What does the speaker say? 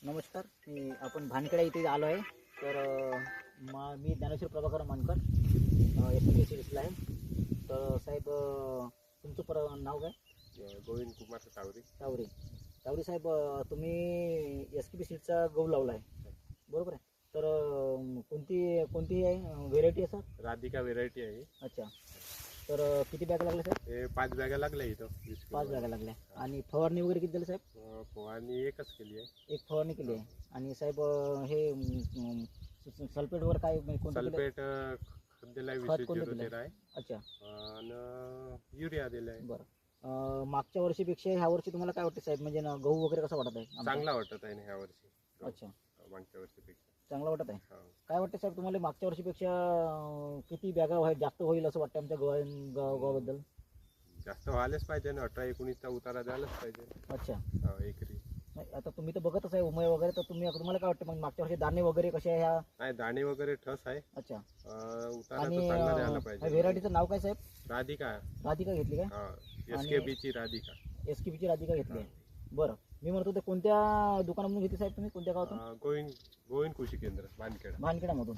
नमस्कार. आपण भानखेडा इथे आलो आहे. तर मी ज्ञानेश्वर प्रभाकर मानकर एस सीरीजला आहे. तर साहेब तुमचं नाव काय? गोविंद कुमार तावरी. तावरी साहेब, तुम्ही SKP सीडचा गहू लावला आहे, बरोबर आहे? तर कोणती आहे व्हेरायटी आहे सर? राधिका व्हेरायटी आहे. अच्छा. तर किती बॅग लागल्या साहेब? हे 5 बॅगा लागल्या इथं. 5 बॅगा लागल्या. आणि फवारणी वगैरे किती झाली साहेब? फवारणी एकच केली आहे. एक फवारणी केली आहे. आणि साहेब हे सल्फेटवर काय कोणतं दिलं? सल्फेट दिलाय खत 20 कोणतं 0 आहे. अच्छा, आणि युरिया दिलाय. बरं. मागच्या वर्षीपेक्षा ह्या वर्षी तुम्हाला काय वाटतं साहेब? म्हणजे गहू वगैरे कसा वाटत आहे आमचा? चांगला वाटत आहे ना ह्या वर्षी. अच्छा, मागच्या वर्षीपेक्षा चांगला वाटत आहे. हो. काय वाटतं साहेब तुम्हाला मागच्या वर्षीपेक्षा किती बॅगा जास्त होईल असं वाटतं आमच्या गव्हाबद्दल? जास्त व्हायलाच पाहिजे ना. 18-19चा उतारा द्यायलाच पाहिजे. अच्छा. एकरी नाही, आता तुम्ही तर बघतच आहे उमय वगैरे, तर तुम्हाला काय वाटतं मग मागच्या वर्षी दाणे वगैरे कसे आहे ह्या? नाही, दाणे वगैरे ठस आहे. अच्छा. उतारा आणि तर चांगला द्यायला पाहिजे. व्हेरायटीचं नाव काय साहेब? राधिका. राधिका घेतली काय? SKP राधिका. SKPची राधिका घेतली आहे. बरं, मी म्हणतो ते कोणत्या दुकानामधून घेतली साहेब तुम्ही? कोणत्या गावातून? गोविंद कृषी केंद्र भानखेडा. भानखेडामधून.